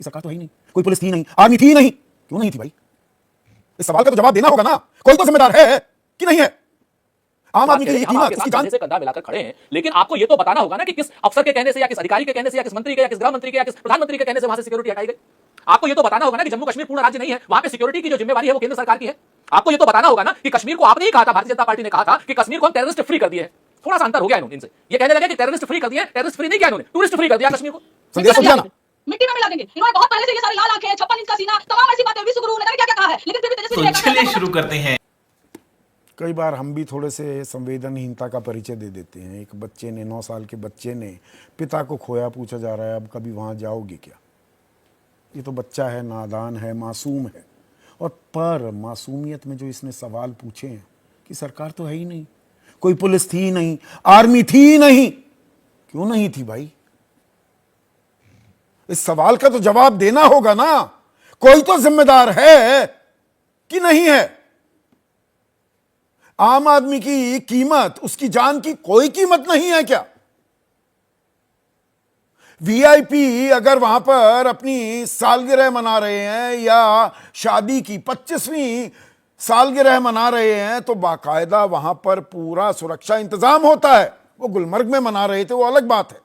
कि सरकार तो है ही नहीं, कोई पुलिस थी नहीं, आर्मी थी नहीं। क्यों नहीं थी भाई? इस सवाल का तो जवाब देना होगा ना। कोई तो जिम्मेदार है कि नहीं है? आम आदमी की कीमत, उसकी जान से कंधा मिलाकर खड़े हैं, लेकिन आपको यह तो बताना होगा ना कि किस अफसर के कहने से या किस अधिकारी के कहने से या किस मंत्री के या किस गृह मंत्री के या किस प्रधानमंत्री के कहने से वहां से सिक्योरिटी हटाई गई। आपको यह तो बताना होगा ना कि जम्मू कश्मीर पूर्ण राज्य नहीं है, वहां पे सिक्योरिटी की जो जिम्मेवारी है वो केंद्र सरकार की है। आपको यह तो बताना होगा ना कि कश्मीर को आपने ही कहा था, भारतीय जनता पार्टी ने कहा था कि कश्मीर को हम टेररिस्ट फ्री कर दिए। थोड़ा सा अंतर हो गया इनसे। ये कहने लगे कि टेररिस्ट फ्री कर दिए, टेररिस्ट फ्री नहीं किया इन्होंने, टूरिस्ट फ्री कर दिया कश्मीर को। संदेश समझाना मिट्टी में मिला देंगे। इन्होंने बहुत पहले से ये सारे लाल आंखें, 56 इंच का सीना, तमाम ऐसी बातें विश्व गुरु ने क्या क्या कहा है, लेकिन फिर भी तेजस्वी तो चलिए शुरू करते हैं। कई बार हम भी थोड़े से संवेदनहीनता का परिचय दे देते हैं। एक बच्चे ने, 9 साल के बच्चे ने पिता को खोया, पूछा जा रहा है अब कभी वहां जाओगे क्या? ये तो बच्चा है, नादान है, मासूम है। और पर मासूमियत में जो इसने सवाल पूछे हैं कि सरकार तो है ही नहीं, कोई पुलिस थी नहीं, आर्मी थी नहीं। क्यों नहीं थी भाई? इस सवाल का तो जवाब देना होगा ना। कोई तो जिम्मेदार है कि नहीं है? आम आदमी की कीमत, उसकी जान की कोई कीमत नहीं है क्या? वीआईपी अगर वहां पर अपनी सालगिरह मना रहे हैं या शादी की 25वीं सालगिरह मना रहे हैं तो बाकायदा वहां पर पूरा सुरक्षा इंतजाम होता है। वो गुलमर्ग में मना रहे थे, वो अलग बात है।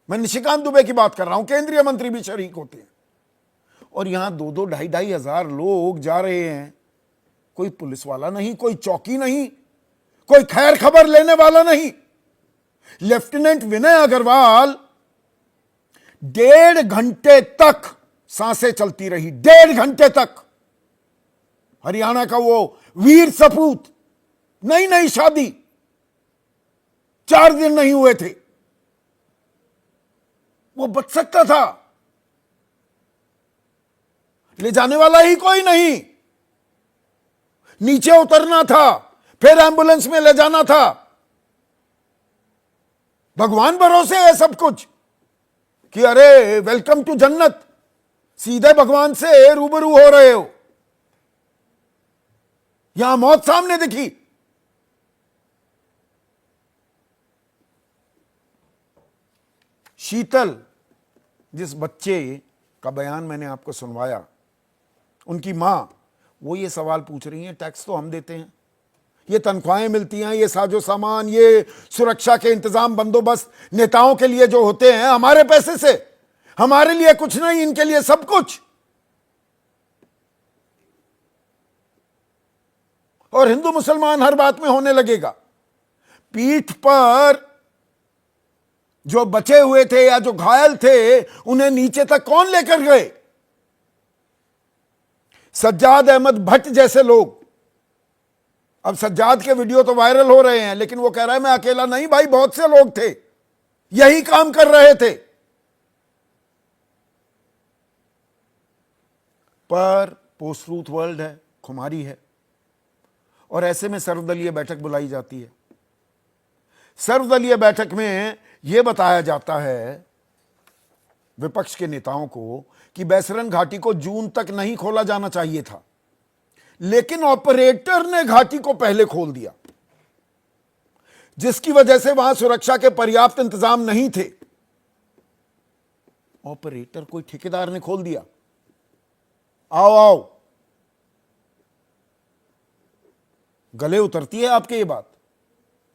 मैं निशिकांत दुबे की बात कर रहा हूं, केंद्रीय मंत्री भी शरीक होते हैं। और यहां 2-2, 2,500 हजार लोग जा रहे हैं। कोई पुलिस वाला नहीं, कोई चौकी नहीं, कोई खैर खबर लेने वाला नहीं। लेफ्टिनेंट विनय अग्रवाल 1.5 घंटे तक सांसें चलती रही, 1.5 घंटे तक। हरियाणा का वो वीर सपूत, नई नई शादी, 4 दिन नहीं हुए थे, वो बच सकता था। ले जाने वाला ही कोई नहीं, नीचे उतरना था, फिर एम्बुलेंस में ले जाना था। भगवान भरोसे है सब कुछ कि अरे वेलकम टू जन्नत, सीधे भगवान से रूबरू हो रहे हो। यहां मौत सामने दिखी। शीतल, जिस बच्चे का बयान मैंने आपको सुनवाया, उनकी मां, वो ये सवाल पूछ रही हैं, टैक्स तो हम देते हैं, ये तनख्वाहें मिलती हैं, ये साजो सामान, ये सुरक्षा के इंतजाम बंदोबस्त नेताओं के लिए जो होते हैं हमारे पैसे से, हमारे लिए कुछ नहीं, इनके लिए सब कुछ। और हिंदू मुसलमान हर बात में होने लगेगा। पीठ पर जो बचे हुए थे या जो घायल थे उन्हें नीचे तक कौन लेकर गए? सज्जाद अहमद भट्ट जैसे लोग। अब सज्जाद के वीडियो तो वायरल हो रहे हैं, लेकिन वो कह रहा है मैं अकेला नहीं भाई, बहुत से लोग थे, यही काम कर रहे थे। पर पोस्ट ट्रूथ वर्ल्ड है, खुमारी है, और ऐसे में सर्वदलीय बैठक बुलाई जाती है। सर्वदलीय बैठक में यह बताया जाता है विपक्ष के नेताओं को कि बैसरन घाटी को जून तक नहीं खोला जाना चाहिए था, लेकिन ऑपरेटर ने घाटी को पहले खोल दिया, जिसकी वजह से वहां सुरक्षा के पर्याप्त इंतजाम नहीं थे। ऑपरेटर कोई ठेकेदार ने खोल दिया। आओ आओ, गले उतरती है आपके ये बात?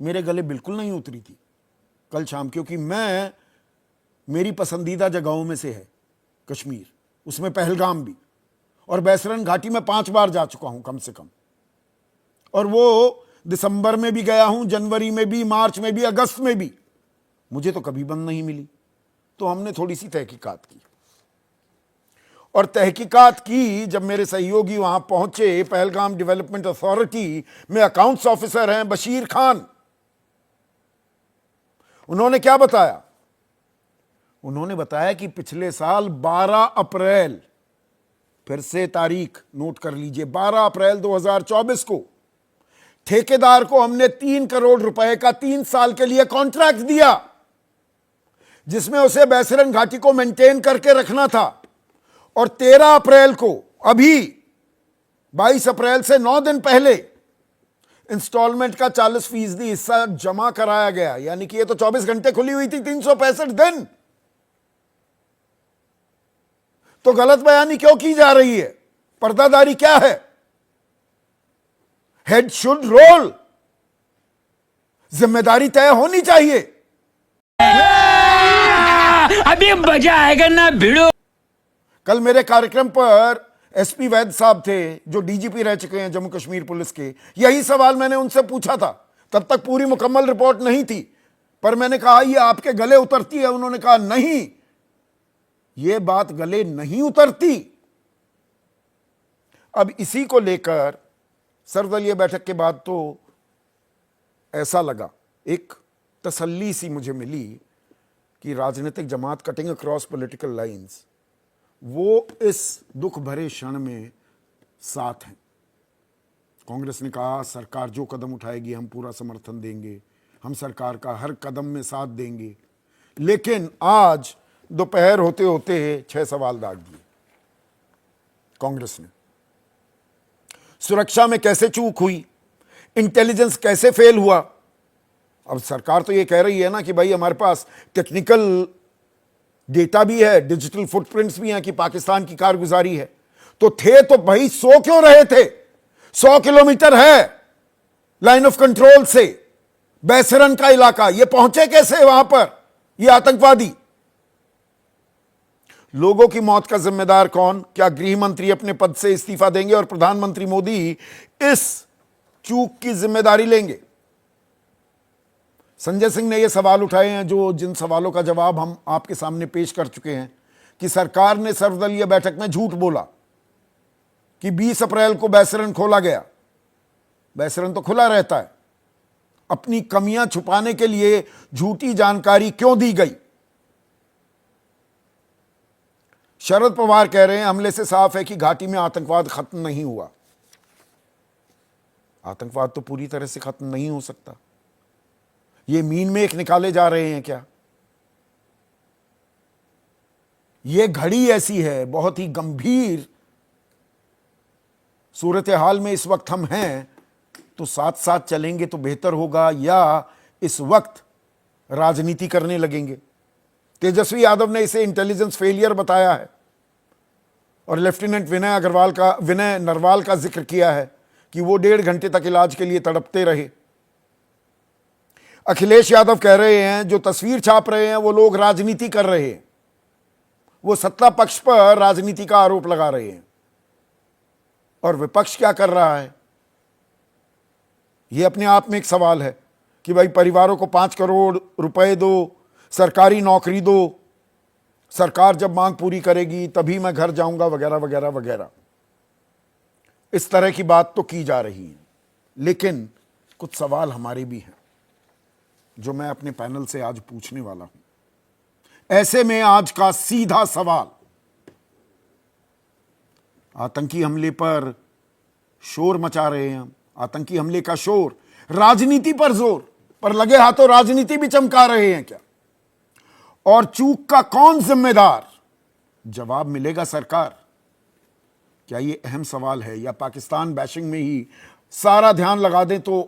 मेरे गले बिल्कुल नहीं उतरी थी कल शाम, क्योंकि मेरी पसंदीदा जगहों में से है कश्मीर, उसमें पहलगाम भी, और बैसरन घाटी में 5 बार जा चुका हूं कम से कम। और वो दिसंबर में भी गया हूं, जनवरी में भी, मार्च में भी, अगस्त में भी, मुझे तो कभी बंद नहीं मिली। तो हमने थोड़ी सी तहकीकात की, और तहकीकात की जब मेरे सहयोगी वहां पहुंचे, पहलगाम डेवलपमेंट अथॉरिटी में अकाउंट्स ऑफिसर हैं बशीर खान, उन्होंने क्या बताया? उन्होंने बताया कि पिछले साल 12 अप्रैल, फिर से तारीख नोट कर लीजिए, 12 अप्रैल 2024 को ठेकेदार को हमने 3 करोड़ रुपए का 3 साल के लिए कॉन्ट्रैक्ट दिया, जिसमें उसे बैसरन घाटी को मेंटेन करके रखना था। और 13 अप्रैल को, अभी 22 अप्रैल से 9 दिन पहले, इंस्टॉलमेंट का 40% हिस्सा जमा कराया गया। यानी कि ये तो 24 घंटे खुली हुई थी, 365 दिन। तो गलत बयानी क्यों की जा रही है? पर्दादारी क्या है? हेड शुड रोल, जिम्मेदारी तय होनी चाहिए। अभी मजा आएगा ना भिड़ो। कल मेरे कार्यक्रम पर एसपी वैद साहब थे, जो डीजीपी रह चुके हैं जम्मू कश्मीर पुलिस के। यही सवाल मैंने उनसे पूछा था, तब तक पूरी मुकम्मल रिपोर्ट नहीं थी, पर मैंने कहा ये आपके गले उतरती है? उन्होंने कहा नहीं, ये बात गले नहीं उतरती। अब इसी को लेकर सर्वदलीय बैठक के बाद तो ऐसा लगा, एक तसल्ली सी मुझे मिली कि राजनीतिक जमात कटिंग अक्रॉस पॉलिटिकल लाइंस वो इस दुख भरे क्षण में साथ हैं। कांग्रेस ने कहा सरकार जो कदम उठाएगी हम पूरा समर्थन देंगे, हम सरकार का हर कदम में साथ देंगे। लेकिन आज दोपहर होते होते 6 सवाल दाग दिए कांग्रेस ने। सुरक्षा में कैसे चूक हुई, इंटेलिजेंस कैसे फेल हुआ। अब सरकार तो ये कह रही है ना कि भाई हमारे पास टेक्निकल डेटा भी है, डिजिटल फुटप्रिंट्स भी हैं कि पाकिस्तान की कारगुजारी है। तो थे तो भाई 100 क्यों रहे थे? 100 किलोमीटर है लाइन ऑफ कंट्रोल से बैसरन का इलाका, ये पहुंचे कैसे वहां पर ये आतंकवादी? लोगों की मौत का जिम्मेदार कौन? क्या गृह मंत्री अपने पद से इस्तीफा देंगे और प्रधानमंत्री मोदी इस चूक की जिम्मेदारी लेंगे? संजय सिंह ने ये सवाल उठाए हैं, जो जिन सवालों का जवाब हम आपके सामने पेश कर चुके हैं, कि सरकार ने सर्वदलीय बैठक में झूठ बोला कि 20 अप्रैल को बैसरन खोला गया। बैसरन तो खुला रहता है। अपनी कमियां छुपाने के लिए झूठी जानकारी क्यों दी गई? शरद पवार कह रहे हैं हमले से साफ है कि घाटी में आतंकवाद खत्म नहीं हुआ। आतंकवाद तो पूरी तरह से खत्म नहीं हो सकता। ये मीन में एक निकाले जा रहे हैं क्या? ये घड़ी ऐसी है, बहुत ही गंभीर सूरत हाल में इस वक्त हम हैं, तो साथ साथ चलेंगे तो बेहतर होगा, या इस वक्त राजनीति करने लगेंगे? तेजस्वी यादव ने इसे इंटेलिजेंस फेलियर बताया है और लेफ्टिनेंट विनय नरवाल का जिक्र किया है कि वो 1.5 घंटे तक इलाज के लिए तड़पते रहे। अखिलेश यादव कह रहे हैं जो तस्वीर छाप रहे हैं वो लोग राजनीति कर रहे हैं, वो सत्ता पक्ष पर राजनीति का आरोप लगा रहे हैं। और विपक्ष क्या कर रहा है? यह अपने आप में एक सवाल है कि भाई परिवारों को 5 करोड़ रुपए दो, सरकारी नौकरी दो, सरकार जब मांग पूरी करेगी तभी मैं घर जाऊंगा, वगैरह वगैरह वगैरह। इस तरह की बात तो की जा रही है, लेकिन कुछ सवाल हमारे भी हैं जो मैं अपने पैनल से आज पूछने वाला हूं। ऐसे में आज का सीधा सवाल, आतंकी हमले पर शोर मचा रहे हैं हम, आतंकी हमले का शोर, राजनीति पर जोर, पर लगे हाथों राजनीति भी चमका रहे हैं क्या? और चूक का कौन जिम्मेदार? जवाब मिलेगा सरकार। क्या ये अहम सवाल है, या पाकिस्तान बैशिंग में ही सारा ध्यान लगा दें तो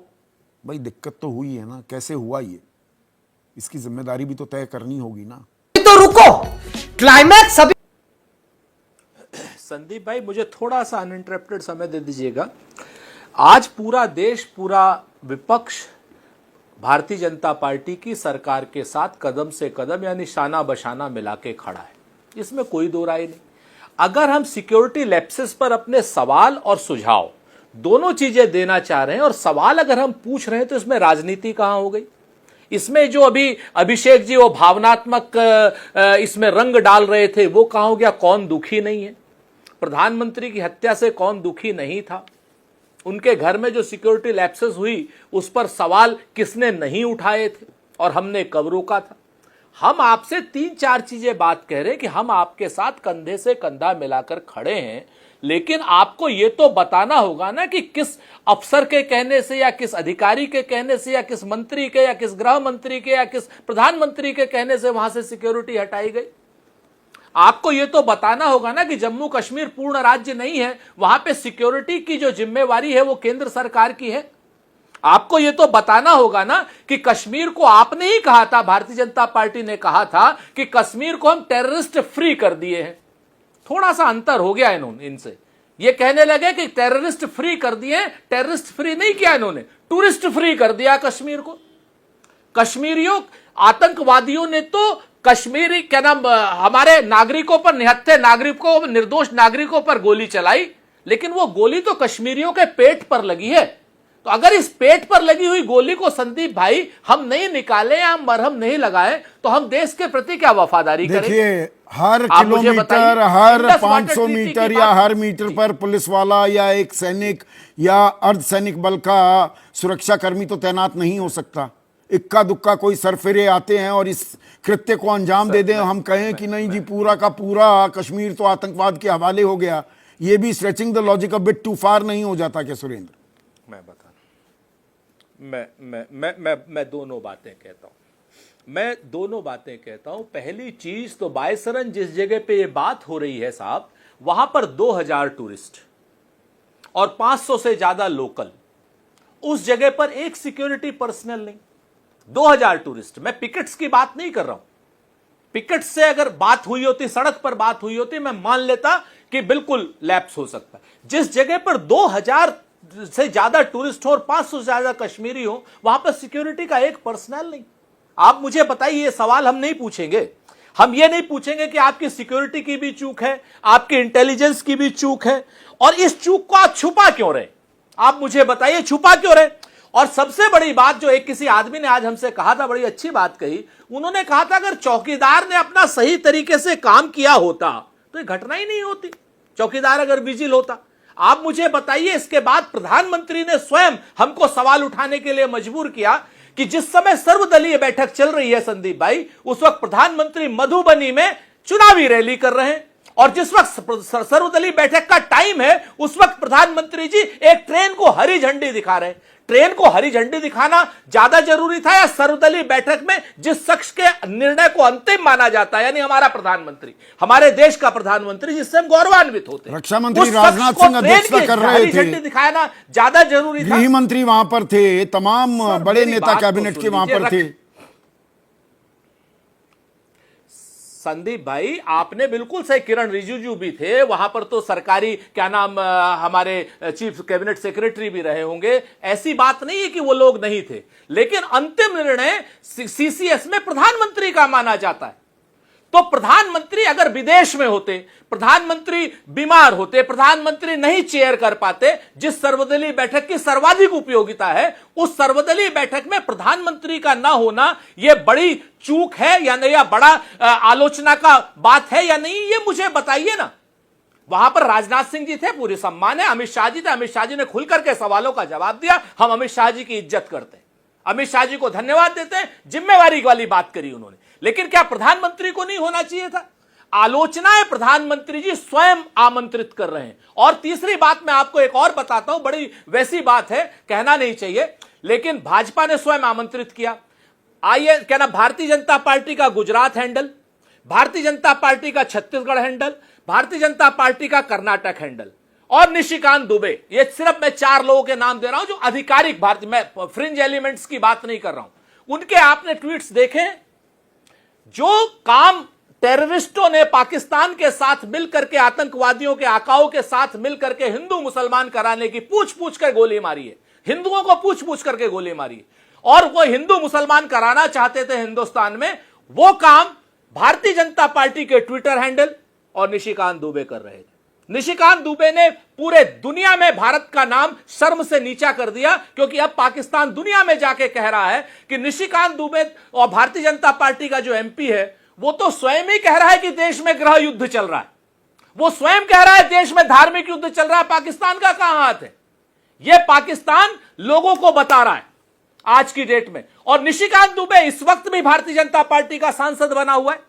भाई दिक्कत तो हुई है ना? कैसे हुआ ये, इसकी जिम्मेदारी भी तो तय करनी होगी ना। तो रुको, क्लाइमैक्स अभी। संदीप भाई मुझे थोड़ा सा अनइंटरप्टेड समय दे दीजिएगा। आज पूरा देश, पूरा विपक्ष भारतीय जनता पार्टी की सरकार के साथ कदम से कदम यानी शाना बशाना मिला के खड़ा है, इसमें कोई दो राय नहीं। अगर हम सिक्योरिटी लैप्सेस पर अपने सवाल और सुझाव दोनों चीजें देना चाह रहे हैं, और सवाल अगर हम पूछ रहे हैं, तो इसमें राजनीति कहां हो गई? इसमें जो अभी अभिषेक जी वो भावनात्मक इसमें रंग डाल रहे थे, वो कहां हो गया? कौन दुखी नहीं है? प्रधानमंत्री की हत्या से कौन दुखी नहीं था? उनके घर में जो सिक्योरिटी लैप्सेस हुई उस पर सवाल किसने नहीं उठाए थे और हमने कब रोका था? हम आपसे 3-4 चीजें बात कह रहे हैं कि हम आपके साथ कंधे से कंधा मिलाकर खड़े हैं, लेकिन आपको यह तो बताना होगा ना कि किस अफसर के कहने से, या किस अधिकारी के कहने से, या किस मंत्री के, या किस गृह मंत्री के, या किस प्रधानमंत्री के कहने से वहां से सिक्योरिटी हटाई गई। आपको यह तो बताना होगा ना कि जम्मू कश्मीर पूर्ण राज्य नहीं है, वहां पे सिक्योरिटी की जो जिम्मेवारी है वो केंद्र सरकार की है। आपको यह तो बताना होगा ना कि कश्मीर को आपने ही कहा था, भारतीय जनता पार्टी ने कहा था कि कश्मीर को हम टेररिस्ट फ्री कर दिए हैं। थोड़ा सा अंतर हो गया इन्होंने इनसे। ये कहने लगे कि टेररिस्ट फ्री कर दिए, टेररिस्ट फ्री नहीं किया इन्होंने, टूरिस्ट फ्री कर दिया कश्मीर को। कश्मीरियों, आतंकवादियों ने तो कश्मीरी क्या नाम हमारे नागरिकों पर, निहत्थे नागरिकों, निर्दोष नागरिकों पर गोली चलाई, लेकिन वो गोली तो कश्मीरियों के पेट पर लगी है। तो अगर इस पेट पर लगी हुई गोली को संदीप भाई हम नहीं निकाले या हम मरहम नहीं लगाए तो हम देश के प्रति क्या वफादारी करें? देखिए, हर आप मुझे किलोमीटर, बताइए, हर इंडस वाटर 500 ट्रीटी मीटर की या बात- हर मीटर पर पुलिस वाला या एक सैनिक या अर्धसैनिक बल का सुरक्षाकर्मी तो तैनात नहीं हो सकता। इक्का दुक्का कोई सरफिरे आते हैं और इस कृत्य को अंजाम दे दें, हम कहें कि नहीं जी पूरा का पूरा कश्मीर तो आतंकवाद के हवाले हो गया, ये भी stretching the logic a bit too far नहीं हो जाता क्या सुरेंद्र? मैं बता मैं दोनों बातें कहता हूं, मैं दोनों बातें कहता हूं। पहली चीज तो बायसरन जिस जगह पे ये बात हो रही है साहब, वहां पर 2000 टूरिस्ट और 500 से ज्यादा लोकल, उस जगह पर एक सिक्योरिटी पर्सनल नहीं, 2000 टूरिस्ट। मैं पिकेट्स की बात नहीं कर रहा हूं, पिकेट से अगर बात हुई होती, सड़क पर बात हुई होती, मैं मान लेता कि बिल्कुल लैप्स हो सकता है। जिस जगह पर 2000 से ज्यादा टूरिस्ट हो और 500 से ज्यादा कश्मीरी हो, वहां पर सिक्योरिटी का एक पर्सनल नहीं। आप मुझे बताइए, ये सवाल हम नहीं पूछेंगे, हम ये नहीं पूछेंगे कि आपकी सिक्योरिटी की भी चूक है, आपकी इंटेलिजेंस की भी चूक है, और इस चूक को आप छुपा क्यों रहे? आप मुझे बताइए छुपा क्यों रहे? और सबसे बड़ी बात जो एक किसी आदमी ने आज हमसे कहा था, बड़ी अच्छी बात कही, उन्होंने कहा था अगर चौकीदार ने अपना सही तरीके से काम किया होता तो ये घटना ही नहीं होती, चौकीदार अगर विजिल होता। आप मुझे बताइए, इसके बाद प्रधानमंत्री ने स्वयं हमको सवाल उठाने के लिए मजबूर किया कि जिस समय सर्वदलीय बैठक चल रही है संदीप भाई, उस वक्त प्रधानमंत्री मधुबनी में चुनावी रैली कर रहे हैं, और जिस वक्त सर्वदलीय बैठक का टाइम है उस वक्त प्रधानमंत्री जी एक ट्रेन को हरी झंडी दिखा रहे हैं। ट्रेन को हरी झंडी दिखाना ज्यादा जरूरी था या सर्वदलीय बैठक में जिस शख्स के निर्णय को अंतिम माना जाता है, यानी हमारा प्रधानमंत्री, हमारे देश का प्रधानमंत्री, जिससे हम गौरवान्वित होते हैं, रक्षा मंत्री राजनाथ सिंह अध्यक्षता कर रहे थे, झंडी दिखाना ज्यादा जरूरी था। गृह मंत्री वहां पर थे, तमाम बड़े मेरी नेता बात तो कैबिनेट सुन के वहां पर लीजिए, थे। संदीप भाई आपने बिल्कुल सही, किरण रिजिजू भी थे वहां पर, तो सरकारी क्या नाम हमारे चीफ कैबिनेट सेक्रेटरी भी रहे होंगे, ऐसी बात नहीं है कि वो लोग नहीं थे, लेकिन अंतिम निर्णय सीसीएस में प्रधानमंत्री का माना जाता है। तो प्रधानमंत्री अगर विदेश में होते, प्रधानमंत्री बीमार होते, प्रधानमंत्री नहीं चेयर कर पाते, जिस सर्वदलीय बैठक की सर्वाधिक उपयोगिता है, उस सर्वदलीय बैठक में प्रधानमंत्री का ना होना यह बड़ी चूक है या नहीं, या बड़ा आलोचना का बात है या नहीं, ये मुझे बताइए ना। वहां पर राजनाथ सिंह जी थे, पूरे सम्मान है, अमित शाह जी थे, अमित शाह जी ने खुल करके सवालों का जवाब दिया, हम अमित शाह जी की इज्जत करते हैं, अमित शाह जी को धन्यवाद देते हैं, जिम्मेवारी वाली बात करी उन्होंने। लेकिन क्या प्रधानमंत्री को नहीं होना चाहिए था? आलोचनाएं प्रधानमंत्री जी स्वयं आमंत्रित कर रहे हैं। और तीसरी बात मैं आपको एक और बताता हूं, बड़ी वैसी बात है, कहना नहीं चाहिए, लेकिन भाजपा ने स्वयं आमंत्रित किया। आइए, क्या ना, भारतीय जनता पार्टी का गुजरात हैंडल, भारतीय जनता पार्टी का छत्तीसगढ़ हैंडल, भारतीय जनता पार्टी का कर्नाटक हैंडल और निशिकांत दुबे, ये सिर्फ मैं 4 लोगों के नाम दे रहा हूं जो आधिकारिक भारतीय, मैं फ्रिंज एलिमेंट्स की बात नहीं कर रहा हूं। उनके आपने ट्वीट्स देखे? जो काम टेररिस्टों ने पाकिस्तान के साथ मिलकर के, आतंकवादियों के आकाओं के साथ मिलकर के हिंदू मुसलमान कराने की पूछ पूछ कर गोली मारी है, हिंदुओं को पूछ पूछ करके गोली मारी है, और वो हिंदू मुसलमान कराना चाहते थे हिंदुस्तान में, वो काम भारतीय जनता पार्टी के ट्विटर हैंडल और निशिकांत दुबे कर रहे थे। निशिकांत दुबे ने पूरे दुनिया में भारत का नाम शर्म से नीचा कर दिया, क्योंकि अब पाकिस्तान दुनिया में जाके कह रहा है कि निशिकांत दुबे और भारतीय जनता पार्टी का जो एमपी है वो तो स्वयं ही कह रहा है कि देश में गृह युद्ध चल रहा है, वो स्वयं कह रहा है देश में धार्मिक युद्ध चल रहा है, पाकिस्तान का कहां हाथ है? यह पाकिस्तान लोगों को बता रहा है आज की डेट में। और निशिकांत दुबे इस वक्त भी भारतीय जनता पार्टी का सांसद बना हुआ है।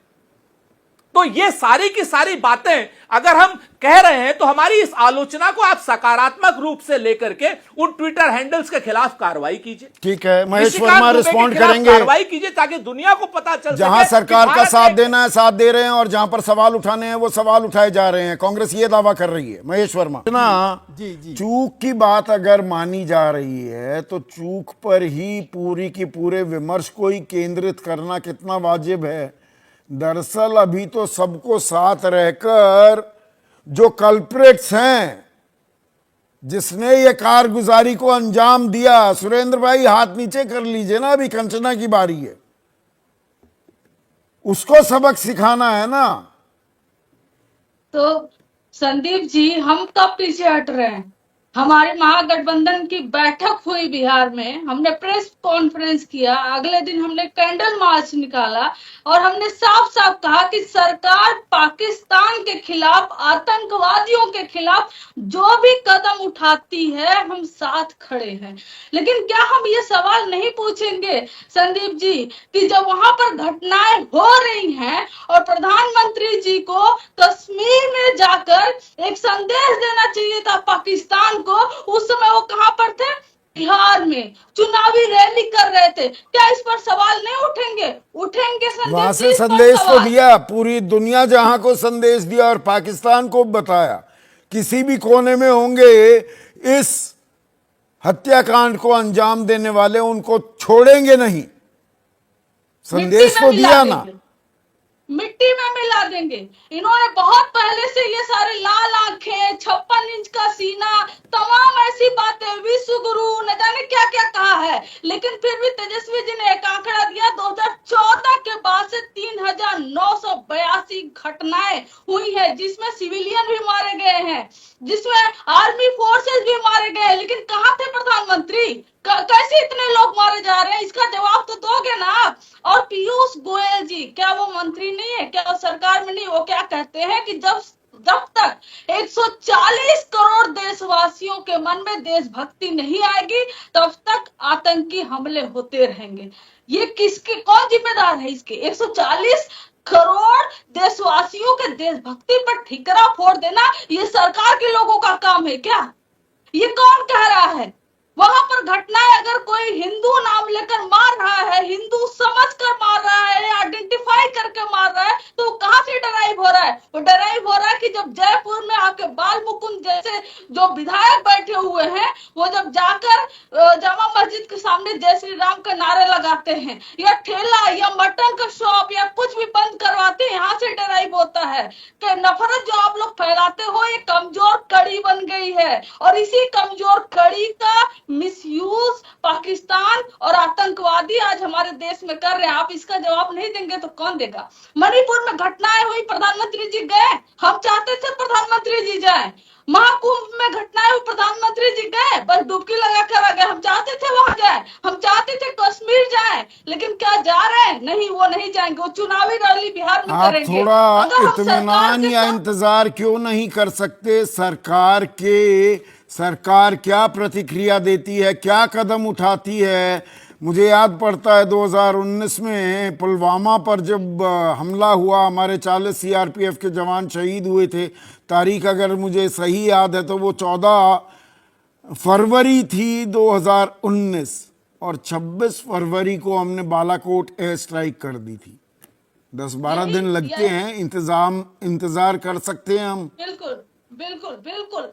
तो ये सारी की सारी बातें अगर हम कह रहे हैं तो हमारी इस आलोचना को आप सकारात्मक रूप से लेकर के उन ट्विटर हैंडल्स के खिलाफ कार्रवाई कीजिए। ठीक है, महेश वर्मा रिस्पॉन्ड करेंगे, कार्रवाई कीजिए ताकि दुनिया को पता चल जहां सरकार का साथ देना है साथ दे रहे हैं और जहां पर सवाल उठाने हैं वो सवाल उठाए जा रहे हैं। कांग्रेस ये दावा कर रही है, महेश वर्मा ना, चूक की बात अगर मानी जा रही है तो चूक पर ही पूरी की पूरे विमर्श को ही केंद्रित करना कितना वाजिब है। दरअसल अभी तो सबको साथ रहकर जो कल्प्रिट्स हैं, जिसने ये कारगुजारी को अंजाम दिया, सुरेंद्र भाई हाथ नीचे कर लीजिए ना, अभी कंचना की बारी है, उसको सबक सिखाना है ना। तो संदीप जी, हम कब पीछे हट रहे हैं? हमारे महागठबंधन की बैठक हुई बिहार में, हमने प्रेस कॉन्फ्रेंस किया, अगले दिन हमने कैंडल मार्च निकाला और हमने साफ साफ कहा कि सरकार पाकिस्तान के खिलाफ, आतंकवादियों के खिलाफ जो भी कदम उठाती है हम साथ खड़े हैं। लेकिन क्या हम ये सवाल नहीं पूछेंगे संदीप जी कि जब वहां पर घटनाएं हो रही हैं और प्रधानमंत्री जी को कश्मीर में जाकर एक संदेश देना चाहिए था पाकिस्तान को, उस समय वो कहां पर थे? बिहार में चुनावी रैली कर रहे थे। क्या इस पर सवाल नहीं उठेंगे? उठेंगे वहां संदीप जी से इस पर संदेश तो सवाल। दिया, पूरी दुनिया जहां को संदेश दिया और पाकिस्तान को बताया, किसी भी कोने में होंगे इस हत्याकांड को अंजाम देने वाले, उनको छोड़ेंगे नहीं, संदेश तो दिया ना। मिट्टी में मिला देंगे। इन्होंने बहुत पहले से ये सारे लाल आंखें, 56 इंच का सीना, तमाम ऐसी बातें, विश्व गुरु, न जाने क्या क्या कहा है, लेकिन फिर भी तेजस्वी जी ने एक आंकड़ा दिया, 2014 के बाद से 3982 घटनाएं हुई है, जिसमें सिविलियन भी मारे गए हैं, जिसमें आर्मी फोर्सेस भी मारे गए। लेकिन कहाँ थे प्रधानमंत्री? कैसे इतने लोग मारे जा रहे हैं? इसका जवाब तो दोगे ना आप। और पीयूष गोयल जी, क्या वो मंत्री नहीं है? क्या वो सरकार में नहीं? वो क्या कहते हैं कि जब तक 140 करोड़ देशवासियों के मन में देशभक्ति नहीं आएगी, तब तक आतंकी हमले होते रहेंगे। ये किसके, कौन जिम्मेदार है इसके? 140 करोड़ देशवासियों के देशभक्ति पर ठिकरा फोड़ देना, ये सरकार के लोगों का काम है क्या? ये कौन कह रहा है? वहां पर घटनाएं, अगर कोई हिंदू नाम लेकर मार रहा है, हिंदू समझकर मार रहा है, आइडेंटिफाई करके मार रहा है, तो कहां से डराइव हो रहा है? वो डराइव हो रहा है कि जब जयपुर में आपके बाल मुकुंद जैसे जो विधायक बैठे हुए हैं, वो जब जाकर जामा मस्जिद के सामने जय श्री राम का नारे लगाते हैं, या ठेला या मटन का शॉप या कुछ भी बंद करवाते हैं, यहाँ से डराइव होता है कि नफरत जो आप लोग फैलाते हो ये कमजोर कड़ी बन गई है। और इसी कमजोर कड़ी का मिसयूज पाकिस्तान और आतंकवादी आज हमारे देश में कर रहे हैं। आप इसका जवाब नहीं देंगे तो कौन देगा? मणिपुर में घटनाएं हुई, प्रधानमंत्री जी गए? हम चाहते थे प्रधानमंत्री जी जाए। महाकुंभ में घटनाएं हुई, प्रधानमंत्री जी गए? बस डुबकी लगा कर आ गए। हम चाहते थे वहां जाए, हम चाहते थे कश्मीर जाए, लेकिन क्या जा रहे हैं? नहीं, वो नहीं जाएंगे। वो चुनावी रैली बिहार में आप करेंगे। थोड़ा अगर हम सरकार इत्मीनान के या साथ इंतजार क्यों नहीं कर सकते? सरकार क्या प्रतिक्रिया देती है, क्या कदम उठाती है? मुझे याद पड़ता है 2019 में पुलवामा पर जब हमला हुआ, हमारे 40 सीआरपीएफ के जवान शहीद हुए थे। तारीख अगर मुझे सही याद है तो वो 14 फरवरी थी 2019, और 26 फरवरी को हमने बालाकोट एयर स्ट्राइक कर दी थी। 10-12 दिन लगते हैं, इंतजार कर सकते हैं हम। बिल्कुल बिल्कुल बिल्कुल।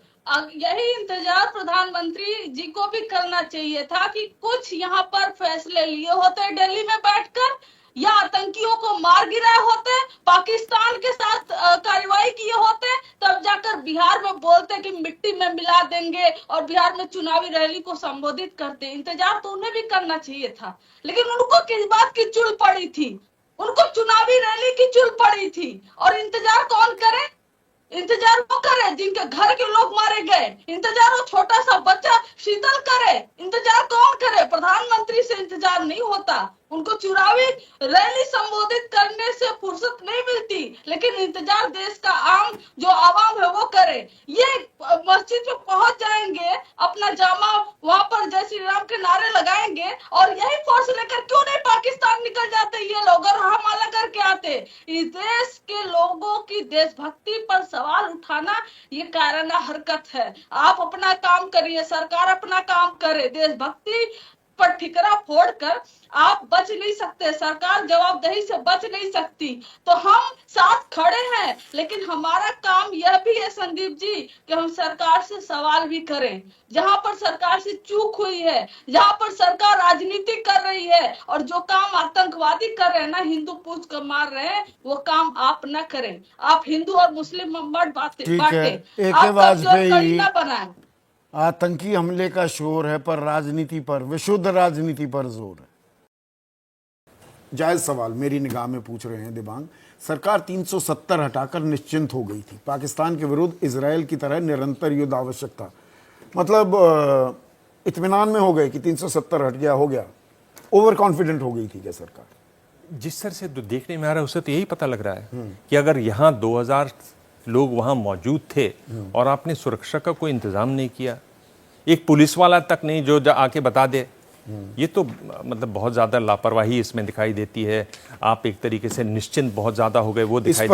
यही इंतजार प्रधानमंत्री जी को भी करना चाहिए था कि कुछ यहाँ पर फैसले लिए होते दिल्ली में बैठकर, या आतंकियों को मार गिराए होते, पाकिस्तान के साथ कार्रवाई किए होते, तब जाकर बिहार में बोलते कि मिट्टी में मिला देंगे और बिहार में चुनावी रैली को संबोधित करते। इंतजार तो उन्हें भी करना चाहिए था, लेकिन उनको किस बात की चुल पड़ी थी? उनको चुनावी रैली की चुल पड़ी थी। और इंतजार कौन करे? इंतजार वो करे जिनके घर के लोग मारे गए। इंतजार वो छोटा सा बच्चा शीतल करे। इंतजार कौन करे? प्रधानमंत्री से इंतजार नहीं होता। उनको चुनावी रैली संबोधित करने से फुर्सत नहीं मिलती, लेकिन इंतजार देश का आम जो आवाम है वो करे। ये मस्जिद में पहुंच जाएंगे, अपना जामा वहां पर जय श्री राम के नारे लगाएंगे, और यही फोर्स लेकर क्यों नहीं पाकिस्तान निकल जाते ये लोग और हमला करके आते? इस देश के लोगों की देशभक्ति पर सवाल उठाना ये कायराना हरकत है। आप अपना काम करिए, सरकार अपना काम करे, देशभक्ति पर ठिकरा फोड़कर आप बच नहीं सकते, सरकार जवाबदेही से बच नहीं सकती। तो हम साथ खड़े हैं, लेकिन हमारा काम यह भी है संदीप जी कि हम सरकार से सवाल भी करें। जहां पर सरकार से चूक हुई है, जहां पर सरकार राजनीति कर रही है और जो काम आतंकवादी कर रहे हैं ना, हिंदू पूछ कर मार रहे हैं, वो काम आप ना करें। आप हिंदू और मुस्लिम मत बांटे, ठीक है, एक आप वाजपेयी कड़ी ना बनाएं। आतंकी हमले का शोर है, पर राजनीति पर, विशुद्ध राजनीति पर जोर है। जायज सवाल मेरी निगाह में पूछ रहे हैं दिबांग। सरकार 370 हटाकर निश्चिंत हो गई थी। पाकिस्तान के विरुद्ध इजरायल की तरह निरंतर युद्ध आवश्यक था। मतलब इत्मीनान में हो गए कि 370 हट गया, हो गया। ओवर कॉन्फिडेंट हो गई थी क्या सरकार? जिस तरह से देखने में आ रहा है उससे तो यही पता लग रहा है कि अगर यहाँ 2000 लोग वहाँ मौजूद थे और आपने सुरक्षा का कोई इंतजाम नहीं किया, एक पुलिस वाला तक नहीं जो आके बता दे, ये तो मतलब बहुत ज़्यादा लापरवाही इसमें दिखाई देती है। आप एक तरीके से निश्चिंत बहुत ज़्यादा हो गए वो दिखाई